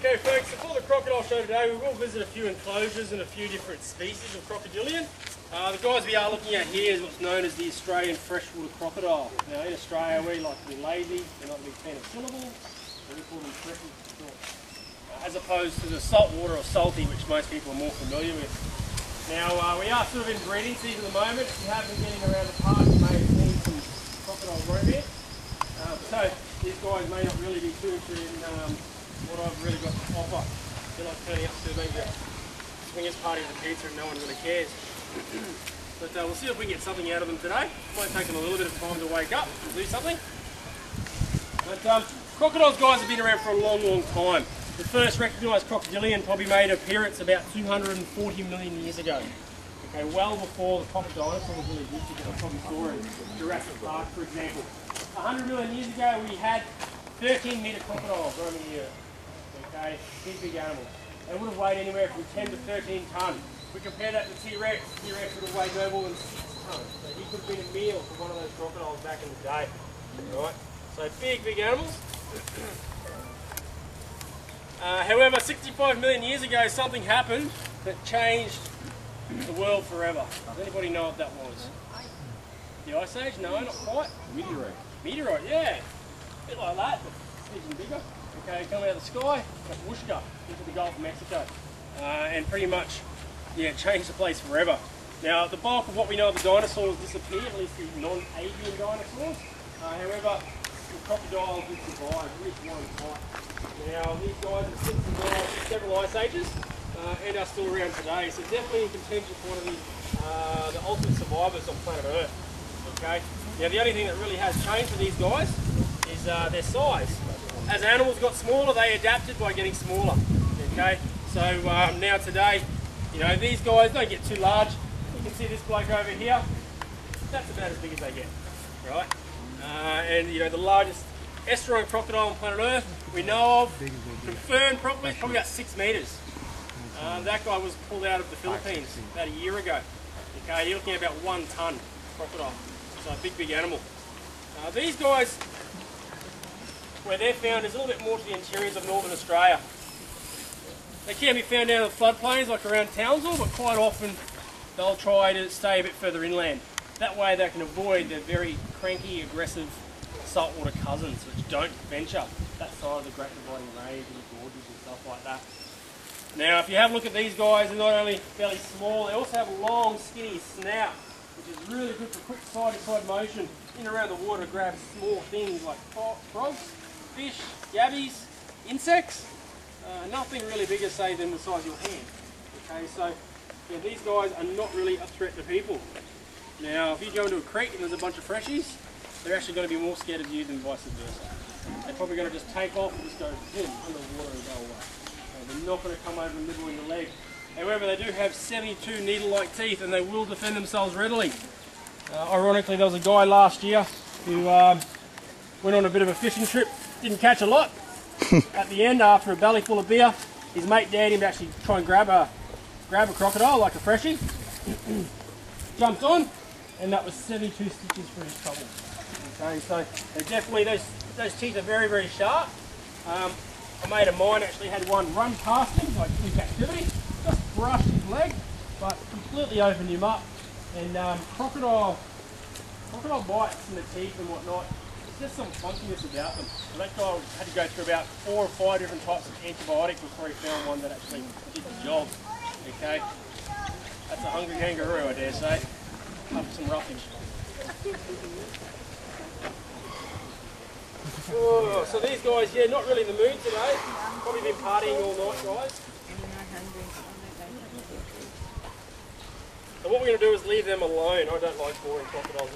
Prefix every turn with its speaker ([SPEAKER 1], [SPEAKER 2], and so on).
[SPEAKER 1] Okay folks, so for the crocodile show today we will visit a few enclosures and a few different species of crocodilian. The guys we are looking at here is what's known as the Australian freshwater crocodile. Now in Australia we like to be lazy, we're not a big fan of syllables, so we call them freshwater, as opposed to the saltwater or salty, which most people are more familiar with. Now we are sort of in breeding season at the moment. If you have been getting around the park you may have seen some crocodile romance. So these guys may not really be too interested in what I've really got to offer. They're like turning up to maybe a swingers party with a pizza and no one really cares. But we'll see if we can get something out of them today. Might take them a little bit of time to wake up and do something. But crocodiles, guys, have been around for a long, long time. The first recognised crocodilian probably made an appearance about 240 million years ago. Okay, well before the proper dinosaurs really existed, that I probably saw in Jurassic Park, for example. 100 million years ago we had 13-metre crocodiles roaming the earth. Okay, big animals. They would have weighed anywhere from 10 to 13 tonnes. If we compare that to T-Rex, T-Rex would have weighed no more than 6 tonnes. So he could have been a meal for one of those crocodiles back in the day. Right? So big animals. However, 65 million years ago something happened that changed the world forever. Does anybody know what that was? The Ice Age? No, not quite.
[SPEAKER 2] Meteorite.
[SPEAKER 1] Meteorite, yeah. A bit like that, but even bigger. Okay, coming out of the sky, got whooshka into the Gulf of Mexico. And pretty much, yeah, changed the place forever. Now, the bulk of what we know of the dinosaurs disappeared, at least the non-avian dinosaurs. However, the crocodiles did survive, at least one type. Now, these guys have since survived several ice ages and are still around today. So definitely in contention for one of the ultimate survivors on planet Earth. Okay. Now, the only thing that really has changed for these guys is their size. As animals got smaller, they adapted by getting smaller. Okay. So now today, you know, these guys don't get too large. You can see this bloke over here. That's about as big as they get, right? And you know, the largest estuarine crocodile on planet Earth we know of, confirmed properly, is probably about 6 metres. That guy was pulled out of the Philippines about a year ago. Okay, you're looking at about 1 tonne crocodile. So a big animal. These guys, where they're found, is a little bit more to the interiors of northern Australia. They can be found down in the floodplains like around Townsville, but quite often they'll try to stay a bit further inland. That way they can avoid the very cranky, aggressive saltwater cousins which don't venture that side of the Great Dividing Range and the gorges and stuff like that. Now if you have a look at these guys, they're not only fairly small, they also have a long skinny snout, which is really good for quick side-to-side motion in and around the water to grab small things like frogs, fish, yabbies, insects. Nothing really bigger, say, than the size of your hand. Okay, so yeah, these guys are not really a threat to people. Now, if you go into a creek and there's a bunch of freshies, they're actually going to be more scared of you than vice versa. They're probably going to just take off and just go boom, under the water and go away. They're not going to come over and nibble in the leg. However, they do have 72 needle-like teeth and they will defend themselves readily. Ironically, there was a guy last year who went on a bit of a fishing trip, didn't catch a lot. At the end, after a belly full of beer, his mate dared him to actually try and grab a crocodile like a freshie. Jumped on, and that was 72 stitches for his trouble. Okay, so they're definitely, those teeth are very, very sharp. A mate of mine actually had one run past him, like in captivity, just brushed his leg, but completely opened him up. And crocodile bites in the teeth and whatnot, there's just some funkiness about them. So that guy had to go through about 4 or 5 different types of antibiotics before he found one that actually did the job. Okay, that's a hungry kangaroo, I dare say. Up some roughage. Oh, so these guys, yeah, not really in the mood today. Probably been partying all night, guys. So what we're going to do is leave them alone. I don't like boring crocodiles.